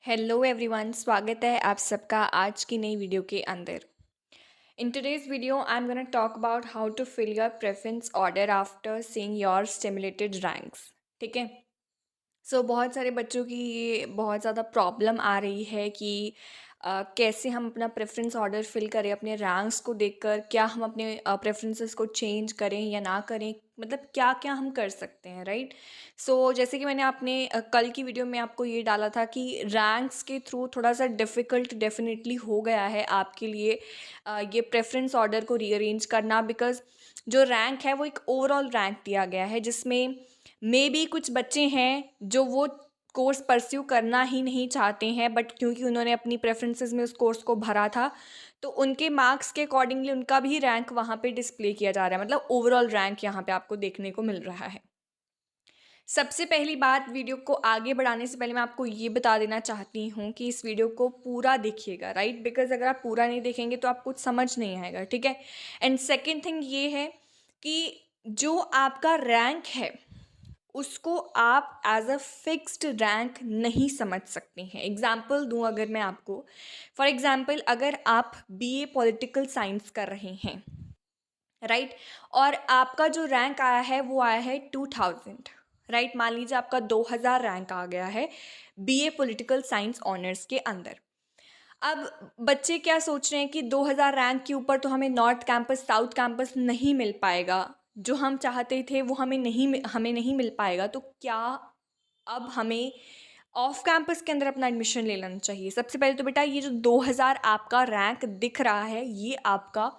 Hello everyone, स्वागत है आप सबका आज की नई वीडियो के अंदर। In today's video I am gonna talk about how to fill your preference order after seeing your stimulated ranks. ठीक है। बहुत सारे बच्चों की ये बहुत ज़्यादा प्रॉब्लम आ रही है कि कैसे हम अपना प्रेफरेंस ऑर्डर फिल करें अपने रैंक्स को देखकर, क्या हम अपने प्रेफरेंसेस को चेंज करें या ना करें, मतलब क्या क्या हम कर सकते हैं, राइट। जैसे कि मैंने अपने कल की वीडियो में आपको ये डाला था कि रैंक्स के थ्रू थोड़ा सा डिफ़िकल्ट डेफिनेटली हो गया है आपके लिए ये प्रेफरेंस ऑर्डर को रीअरेंज करना, बिकॉज़ जो रैंक है वो एक ओवरऑल रैंक दिया गया है, जिसमें मे बी कुछ बच्चे हैं जो वो कोर्स परस्यू करना ही नहीं चाहते हैं, बट क्योंकि उन्होंने अपनी प्रेफरेंसेस में उस कोर्स को भरा था तो उनके मार्क्स के अकॉर्डिंगली उनका भी रैंक वहाँ पे डिस्प्ले किया जा रहा है, मतलब ओवरऑल रैंक यहाँ पे आपको देखने को मिल रहा है। सबसे पहली बात, वीडियो को आगे बढ़ाने से पहले मैं आपको ये बता देना चाहती हूँ कि इस वीडियो को पूरा देखिएगा, राइट, बिकॉज अगर आप पूरा नहीं देखेंगे तो आपको कुछ समझ नहीं आएगा, ठीक है। एंड सेकेंड थिंग ये है कि जो आपका रैंक है उसको आप एज अ फिक्स्ड रैंक नहीं समझ सकते हैं। एग्जाम्पल दूं अगर मैं आपको, फॉर एग्जाम्पल अगर आप बीए पॉलिटिकल साइंस कर रहे हैं, राइट, और आपका जो रैंक आया है वो आया है 2000, राइट, मान लीजिए आपका 2000 रैंक आ गया है बीए पॉलिटिकल साइंस ऑनर्स के अंदर। अब बच्चे क्या सोच रहे हैं कि 2000 रैंक के ऊपर तो हमें नॉर्थ कैंपस साउथ कैंपस नहीं मिल पाएगा, जो हम चाहते थे वो हमें नहीं मिल पाएगा, तो क्या अब हमें ऑफ कैंपस के अंदर अपना एडमिशन ले लेना चाहिए। सबसे पहले तो बेटा, ये जो 2000 आपका रैंक दिख रहा है ये आपका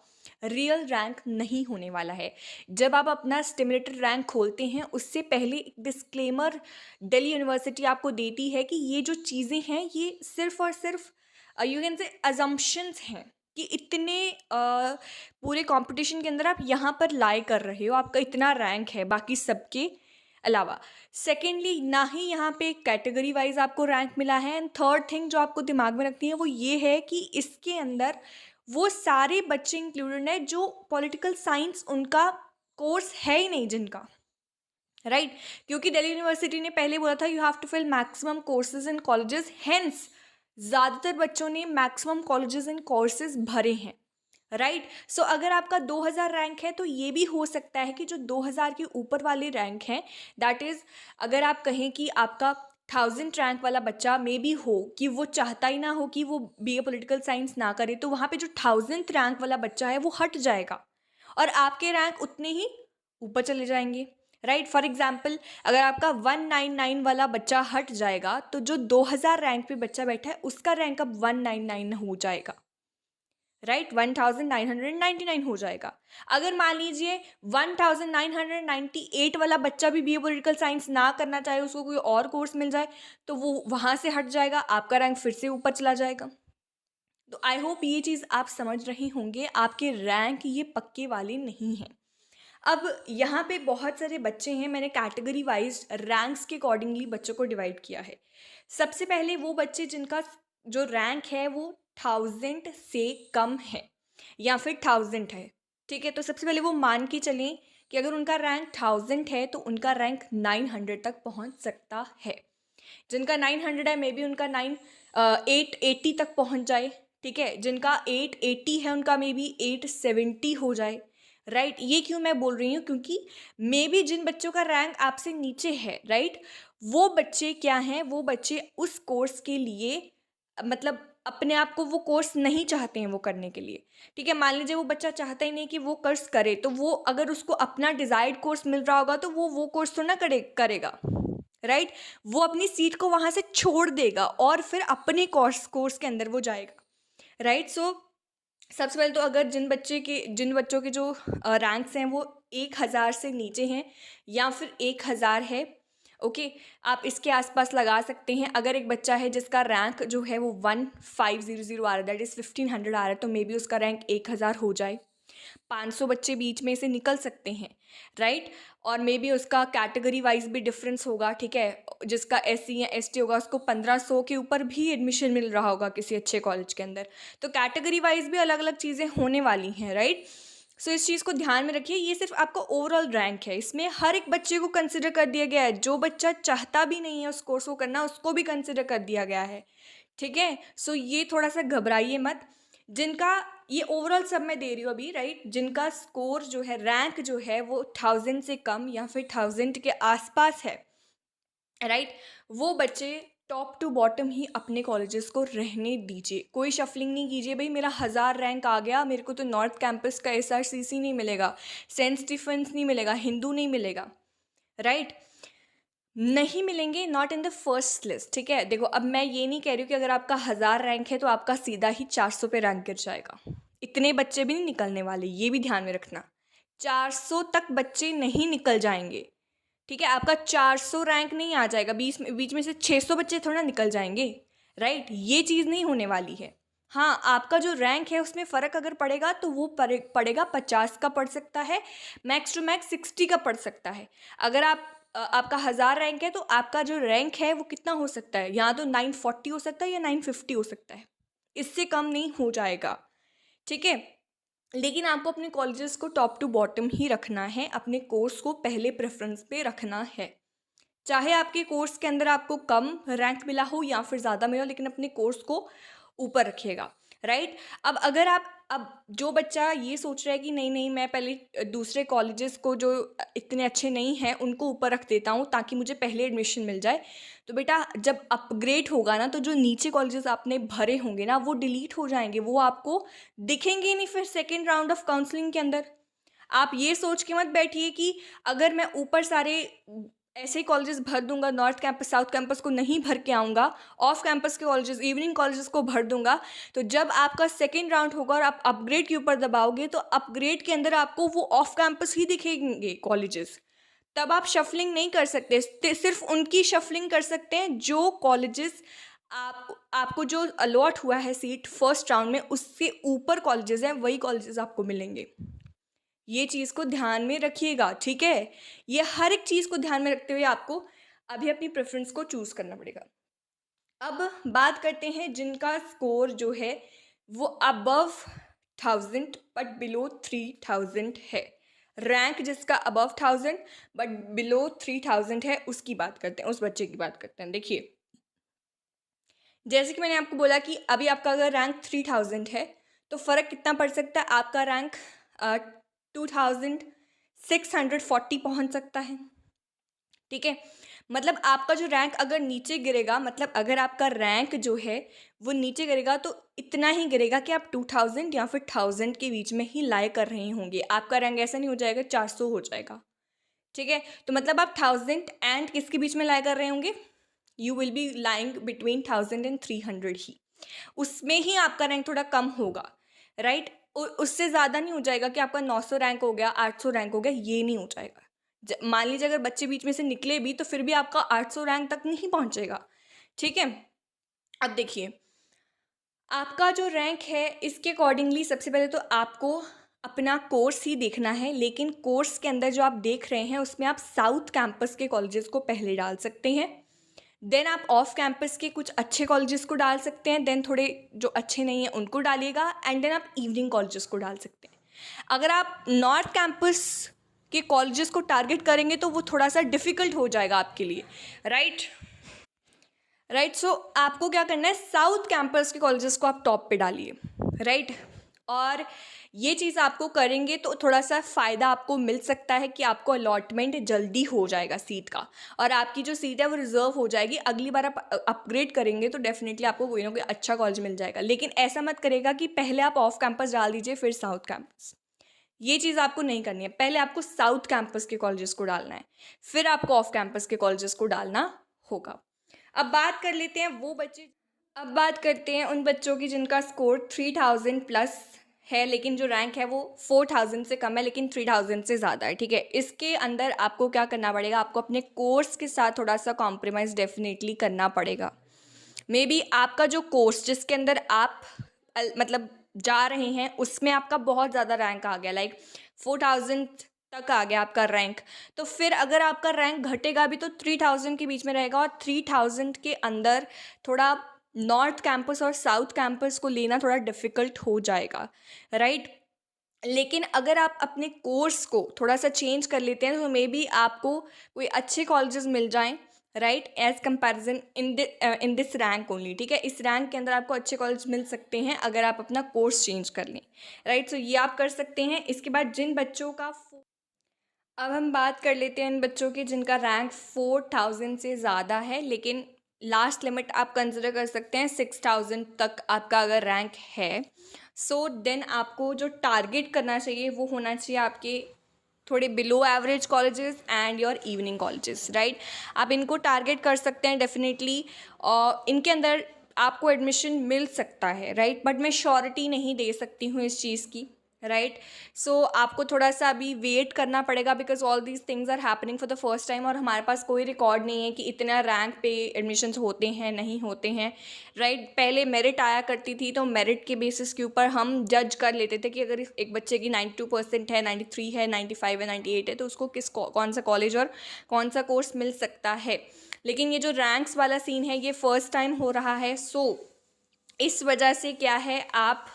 रियल रैंक नहीं होने वाला है। जब आप अपना स्टिमुलेटेड रैंक खोलते हैं उससे पहले एक डिस्क्लेमर दिल्ली यूनिवर्सिटी आपको देती है कि ये जो चीज़ें हैं ये सिर्फ और सिर्फ यू कैन से अजम्पशंस हैं, कि इतने पूरे कंपटीशन के अंदर आप यहाँ पर लाई कर रहे हो, आपका इतना रैंक है बाकी सबके अलावा। सेकेंडली, ना ही यहाँ पे कैटेगरी वाइज आपको रैंक मिला है। एंड थर्ड थिंग जो आपको दिमाग में रखनी है वो ये है कि इसके अंदर वो सारे बच्चे इंक्लूडेड हैं जो पॉलिटिकल साइंस उनका कोर्स है ही नहीं जिनका, राइट, क्योंकि दिल्ली यूनिवर्सिटी ने पहले बोला था you have to fill maximum courses in colleges, hence ज़्यादातर बच्चों ने मैक्सिमम कॉलेजेस एंड कोर्सेज भरे हैं, राइट। अगर आपका 2000 रैंक है तो ये भी हो सकता है कि जो 2000 के ऊपर वाले रैंक हैं, दैट इज़ अगर आप कहें कि आपका 1000 रैंक वाला बच्चा मे बी हो कि वो चाहता ही ना हो कि वो बीए पॉलिटिकल साइंस ना करे, तो वहाँ पे जो 1000 रैंक वाला बच्चा है वो हट जाएगा और आपके रैंक उतने ही ऊपर चले जाएंगे, राइट। फॉर एग्जाम्पल, अगर आपका 199 वाला बच्चा हट जाएगा तो जो 2000 रैंक पे बच्चा बैठा है उसका रैंक अब 199 हो जाएगा, राइट, 1999 हो जाएगा। अगर मान लीजिए 1998 वाला बच्चा भी बीए पॉलिटिकल साइंस ना करना चाहे, उसको कोई और कोर्स मिल जाए, तो वो वहाँ से हट जाएगा, आपका रैंक फिर से ऊपर चला जाएगा। तो आई होप ये चीज़ आप समझ रहे होंगे, आपके रैंक ये पक्के वाले नहीं हैं। अब यहाँ पे बहुत सारे बच्चे हैं, मैंने कैटेगरी वाइज रैंक्स के अकॉर्डिंगली बच्चों को डिवाइड किया है। सबसे पहले वो बच्चे जिनका जो रैंक है वो 1000 से कम है या फिर 1000 है, ठीक है। तो सबसे पहले वो मान के चलें कि अगर उनका रैंक 1000 है तो उनका रैंक 900 तक पहुँच सकता है। जिनका 900 है मे बी उनका 880 तक पहुँच जाए, ठीक है। जिनका 880 है उनका मे बी 870 हो जाए, राइट। ये क्यों मैं बोल रही हूँ, क्योंकि मे बी जिन बच्चों का रैंक आपसे नीचे है, राइट, वो बच्चे क्या हैं, वो बच्चे उस कोर्स के लिए मतलब अपने आप को वो कोर्स नहीं चाहते हैं वो करने के लिए, ठीक है। मान लीजिए वो बच्चा चाहता ही नहीं कि वो कोर्स करे, तो वो अगर उसको अपना डिज़ायर्ड कोर्स मिल रहा होगा तो वो कोर्स तो ना करेगा, राइट। वो अपनी सीट को वहाँ से छोड़ देगा और फिर अपने कोर्स के अंदर वो जाएगा, राइट। सबसे पहले तो अगर जिन बच्चों के जो रैंक्स हैं वो 1000 से नीचे हैं या फिर 1000 है, ओके, आप इसके आसपास लगा सकते हैं। अगर एक बच्चा है जिसका रैंक जो है वो 1500 आ रहा है, दैट इज़ 1500 आ रहा है, तो मे बी उसका रैंक 1000 हो जाए। 500 बच्चे बीच में से निकल सकते हैं, राइट। और मे बी उसका कैटेगरी वाइज भी डिफरेंस होगा, ठीक है। जिसका SC या ST होगा उसको 1500 के ऊपर भी एडमिशन मिल रहा होगा किसी अच्छे कॉलेज के अंदर, तो कैटेगरी वाइज भी अलग अलग चीज़ें होने वाली हैं, राइट। सो इस चीज़ को ध्यान में रखिए, ये सिर्फ आपका ओवरऑल रैंक है, इसमें हर एक बच्चे को कंसिडर कर दिया गया है, जो बच्चा चाहता भी नहीं है उस कोर्स को करना उसको भी कंसिडर कर दिया गया है, ठीक है। सो ये थोड़ा सा घबराइए मत, जिनका ये ओवरऑल सब मैं दे रही हूँ अभी, राइट, जिनका स्कोर जो है, रैंक जो है वो 1000 से कम या फिर 1000 के आसपास है, राइट, वो बच्चे टॉप टू बॉटम ही अपने कॉलेजेस को रहने दीजिए, कोई शफलिंग नहीं कीजिए। भाई मेरा 1000 रैंक आ गया, मेरे को तो नॉर्थ कैंपस का SRCC नहीं मिलेगा, सेंट स्टीफेंस नहीं मिलेगा, हिंदू नहीं मिलेगा, राइट, नहीं मिलेंगे, not in the first list, ठीक है। देखो अब मैं ये नहीं कह रही हूँ कि अगर आपका 1000 रैंक है तो आपका सीधा ही 400 पे रैंक गिर जाएगा, इतने बच्चे भी नहीं निकलने वाले, ये भी ध्यान में रखना, 400 तक बच्चे नहीं निकल जाएंगे, ठीक है। आपका 400 रैंक नहीं आ जाएगा, बीच में से 600 बच्चे थोड़ा निकल जाएंगे, राइट, ये चीज़ नहीं होने वाली है। हाँ, आपका जो रैंक है उसमें फ़र्क अगर पड़ेगा तो वो पड़ेगा 50 का पड़ सकता है, मैक्स टू मैक्स 60 का पड़ सकता है। अगर आपका 1000 रैंक है तो आपका जो रैंक है वो कितना हो सकता है, या तो 940 हो सकता है या 950 हो सकता है, इससे कम नहीं हो जाएगा, ठीक है। लेकिन आपको अपने कॉलेजेस को टॉप टू बॉटम ही रखना है, अपने कोर्स को पहले प्रेफरेंस पे रखना है, चाहे आपके कोर्स के अंदर आपको कम रैंक मिला हो या फिर ज़्यादा मिला हो, लेकिन अपने कोर्स को ऊपर रखिएगा, राइट। अब जो बच्चा ये सोच रहा है कि नहीं नहीं मैं पहले दूसरे कॉलेजेस को जो इतने अच्छे नहीं हैं उनको ऊपर रख देता हूँ ताकि मुझे पहले एडमिशन मिल जाए, तो बेटा जब अपग्रेड होगा ना तो जो नीचे कॉलेजेस आपने भरे होंगे ना वो डिलीट हो जाएंगे, वो आपको दिखेंगे ही नहीं फिर सेकेंड राउंड ऑफ काउंसलिंग के अंदर। आप ये सोच के मत बैठिए कि अगर मैं ऊपर सारे ऐसे ही कॉलेजेस भर दूंगा, नॉर्थ कैंपस साउथ कैंपस को नहीं भर के आऊँगा, ऑफ कैंपस के कॉलेजेस इवनिंग कॉलेजेस को भर दूंगा, तो जब आपका सेकेंड राउंड होगा और आप अपग्रेड के ऊपर दबाओगे तो अपग्रेड के अंदर आपको वो ऑफ कैंपस ही दिखेंगे कॉलेजेस, तब आप शफलिंग नहीं कर सकते, सिर्फ उनकी शफलिंग कर सकते हैं जो कॉलेजेस आपको जो अलॉट हुआ है सीट फर्स्ट राउंड में उससे ऊपर कॉलेजेस हैं, वही कॉलेजेस आपको मिलेंगे। ये चीज़ को ध्यान में रखिएगा, ठीक है। ये हर एक चीज़ को ध्यान में रखते हुए आपको अभी अपनी प्रेफरेंस को चूज़ करना पड़ेगा। अब बात करते हैं जिनका स्कोर जो है वो अबव 1000 बट बिलो 3000 है, रैंक जिसका अबव 1000 बट बिलो 3000 है, उसकी बात करते हैं, उस बच्चे की बात करते हैं। देखिए जैसे कि मैंने आपको बोला कि अभी आपका अगर रैंक 3000 है तो फ़र्क कितना पड़ सकता है, आपका रैंक 2640 पहुंच सकता है, ठीक है। मतलब आपका जो रैंक अगर नीचे गिरेगा, मतलब अगर आपका रैंक जो है वो नीचे गिरेगा तो इतना ही गिरेगा कि आप 2000 या फिर 1000 के बीच में ही लाई कर रहे होंगे, आपका रैंक ऐसा नहीं हो जाएगा 400 हो जाएगा, ठीक है। तो मतलब आप 1000 एंड किसके बीच में लाई कर रहे होंगे, you will be lying between 1000 and 300 ही, उसमें ही आपका रैंक थोड़ा कम होगा, राइट। उससे ज़्यादा नहीं हो जाएगा कि आपका 900 रैंक हो गया, 800 रैंक हो गया, ये नहीं हो जाएगा। मान लीजिए अगर बच्चे बीच में से निकले भी तो फिर भी आपका 800 रैंक तक नहीं पहुंचेगा, ठीक है। अब देखिए आपका जो रैंक है इसके अकॉर्डिंगली सबसे पहले तो आपको अपना कोर्स ही देखना है, लेकिन कोर्स के अंदर जो आप देख रहे हैं उसमें आप साउथ कैंपस के कॉलेजेस को पहले डाल सकते हैं, देन आप ऑफ कैंपस के कुछ अच्छे कॉलेजेस को डाल सकते हैं, देन थोड़े जो अच्छे नहीं हैं उनको डालिएगा, एंड देन आप इवनिंग कॉलेजेस को डाल सकते हैं। अगर आप नॉर्थ कैंपस के कॉलेजेस को टारगेट करेंगे तो वो थोड़ा सा डिफ़िकल्ट हो जाएगा आपके लिए, राइट। सो आपको क्या करना है, साउथ कैंपस के कॉलेजेस को आप टॉप पे डालिए, राइट। और ये चीज़ आपको करेंगे तो थोड़ा सा फ़ायदा आपको मिल सकता है कि आपको अलॉटमेंट जल्दी हो जाएगा सीट का, और आपकी जो सीट है वो रिजर्व हो जाएगी, अगली बार आप अपग्रेड करेंगे तो डेफिनेटली आपको कोई ना कोई अच्छा कॉलेज मिल जाएगा। लेकिन ऐसा मत करेगा कि पहले आप ऑफ कैंपस डाल दीजिए फिर साउथ कैंपस, ये चीज़ आपको नहीं करनी है। पहले आपको साउथ कैंपस के कॉलेजेस को डालना है, फिर आपको ऑफ कैंपस के कॉलेजेस को डालना होगा। अब बात कर लेते हैं वो बच्चे, अब बात करते हैं उन बच्चों की जिनका स्कोर 3000 प्लस है लेकिन जो रैंक है वो 4000 से कम है लेकिन 3000 से ज़्यादा है, ठीक है। इसके अंदर आपको क्या करना पड़ेगा, आपको अपने कोर्स के साथ थोड़ा सा कॉम्प्रोमाइज़ डेफिनेटली करना पड़ेगा। मे बी आपका जो कोर्स जिसके अंदर आप मतलब जा रहे हैं उसमें आपका बहुत ज़्यादा रैंक आ गया, लाइक 4000 तक आ गया आपका रैंक, तो फिर अगर आपका रैंक घटेगा भी तो 3000 के बीच में रहेगा, और 3000 के अंदर थोड़ा नॉर्थ कैंपस और साउथ कैंपस को लेना थोड़ा डिफ़िकल्ट हो जाएगा, राइट। लेकिन अगर आप अपने कोर्स को थोड़ा सा चेंज कर लेते हैं तो मे बी आपको कोई अच्छे कॉलेजेस मिल जाएं, right, as comparison in this rank only, ठीक है। इस रैंक के अंदर आपको अच्छे कॉलेज मिल सकते हैं अगर आप अपना कोर्स चेंज कर लें, राइट। सो ये आप कर सकते हैं। इसके बाद जिन बच्चों का अब हम बात कर लेते हैं इन बच्चों की जिनका रैंक 4000 से ज़्यादा है, लेकिन लास्ट लिमिट आप कंसिडर कर सकते हैं 6000 तक आपका अगर रैंक है। सो देन आपको जो टारगेट करना चाहिए वो होना चाहिए आपके थोड़े below average colleges and your evening colleges, right. आप इनको टारगेट कर सकते हैं डेफिनेटली, और इनके अंदर आपको एडमिशन मिल सकता है, राइट, बट मैं श्योरिटी नहीं दे सकती हूँ इस चीज़ की, राइट। सो आपको थोड़ा सा अभी वेट करना पड़ेगा because all these things are happening for the first time, और हमारे पास कोई रिकॉर्ड नहीं है कि इतना रैंक पे एडमिशन्स होते हैं नहीं होते हैं, राइट। पहले मेरिट आया करती थी तो मेरिट के बेसिस के ऊपर हम जज कर लेते थे कि अगर एक बच्चे की 92% है, 93 है, 95 है, 98 है, तो उसको कौन सा कॉलेज और कौन सा कोर्स मिल सकता है। लेकिन ये जो रैंक्स वाला सीन है ये फर्स्ट टाइम हो रहा है। सो इस वजह से क्या है, आप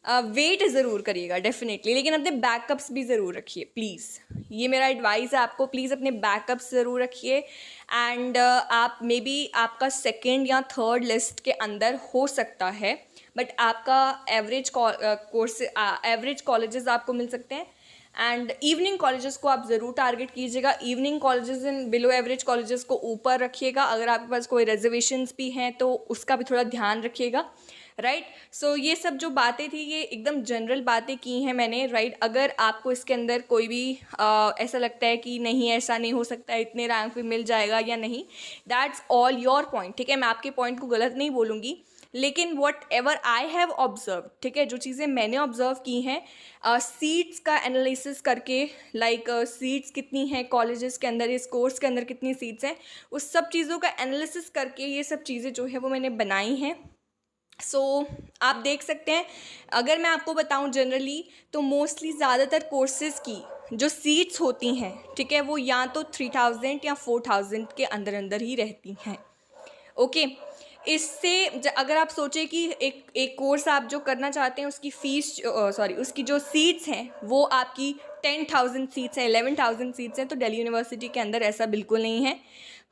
वेट ज़रूर करिएगा डेफिनेटली, लेकिन अपने बैकअप्स भी ज़रूर रखिए प्लीज़। ये मेरा एडवाइस है आपको, प्लीज़ अपने बैकअप्स ज़रूर रखिए। एंड आप मे बी आपका सेकंड या थर्ड लिस्ट के अंदर हो सकता है, बट आपका एवरेज कोर्स एवरेज कॉलेजेस आपको मिल सकते हैं। एंड इवनिंग कॉलेजेस को आप ज़रूर टारगेट कीजिएगा। Evening colleges in below average colleges को ऊपर रखिएगा। अगर आपके पास कोई रिजर्वेशंस भी हैं तो उसका भी थोड़ा ध्यान रखिएगा, राइट। सो ये सब जो बातें थी ये एकदम जनरल बातें की हैं मैंने, राइट। अगर आपको इसके अंदर कोई भी ऐसा लगता है कि नहीं ऐसा नहीं हो सकता, इतने रैंक पे मिल जाएगा या नहीं, दैट्स ऑल योर पॉइंट, ठीक है। मैं आपके पॉइंट को गलत नहीं बोलूँगी, लेकिन what ever I have observe, ठीक है, जो चीज़ें मैंने ऑब्जर्व की हैं सीट्स का एनालिसिस करके, लाइक सीट्स कितनी हैं कॉलेजेस के अंदर, इस कोर्स के अंदर कितनी सीट्स हैं, उस सब चीज़ों का एनालिसिस करके ये सब चीज़ें जो है वो मैंने बनाई हैं। सो आप देख सकते हैं, अगर मैं आपको बताऊं जनरली तो मोस्टली ज़्यादातर कोर्सेज़ की जो सीट्स होती हैं, ठीक है, वो या तो 3000 या 4000 के अंदर अंदर ही रहती हैं, ओके। इससे अगर आप सोचें कि एक कोर्स आप जो करना चाहते हैं उसकी फ़ीस उसकी जो सीट्स हैं वो आपकी 10,000 सीट्स हैं, 11,000 सीट्स हैं, तो दिल्ली यूनिवर्सिटी के अंदर ऐसा बिल्कुल नहीं है।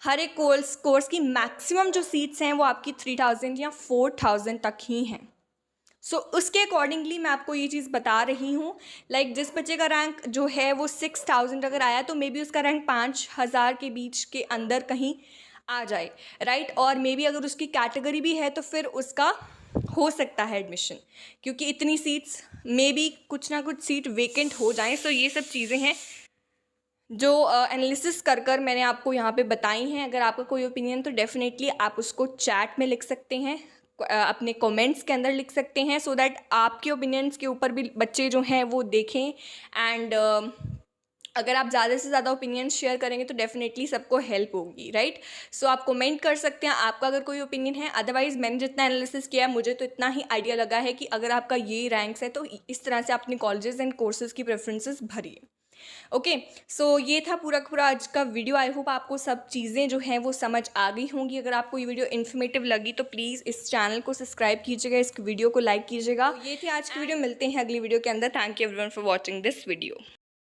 हर एक कोर्स की मैक्सिमम जो सीट्स हैं वो आपकी 3000 या 4000 तक ही हैं। सो उसके अकॉर्डिंगली मैं आपको ये चीज़ बता रही हूँ, लाइक जिस बच्चे का रैंक जो है वो 6000 अगर आया तो मे बी उसका रैंक 5000 के बीच के अंदर कहीं आ जाए, राइट। और मे बी अगर उसकी कैटेगरी भी है तो फिर उसका हो सकता है एडमिशन, क्योंकि इतनी सीट्स मे बी कुछ ना कुछ सीट वेकेंट हो जाएं। सो ये सब चीज़ें हैं जो एनालिसिस कर मैंने आपको यहाँ पे बताई हैं। अगर आपका कोई ओपिनियन तो डेफिनेटली आप उसको चैट में लिख सकते हैं, अपने कमेंट्स के अंदर लिख सकते हैं, सो दैट आपके ओपिनियंस के ऊपर भी बच्चे जो हैं वो देखें। एंड अगर आप ज़्यादा से ज़्यादा ओपिनियन शेयर करेंगे तो डेफिनेटली सबको हेल्प होगी, राइट। सो आप कमेंट कर सकते हैं आपका अगर कोई ओपिनियन है। अदरवाइज़ मैंने जितना एनालिसिस किया है मुझे तो इतना ही आइडिया लगा है कि अगर आपका ये रैंक्स है तो इस तरह से अपने कॉलेजेस एंड कोर्सेज़ की प्रेफरेंसेस भरिए, ओके। सो ये था पूरा का पूरा आज का वीडियो। आई होप आपको सब चीज़ें जो हैं वो समझ आ गई होंगी। अगर आपको ये वीडियो इन्फॉर्मेटिव लगी तो प्लीज़ इस चैनल को सब्सक्राइब कीजिएगा, इस वीडियो को लाइक कीजिएगा। तो ये थी आज की वीडियो, मिलते हैं अगली वीडियो के अंदर। Thank you everyone for watching this video.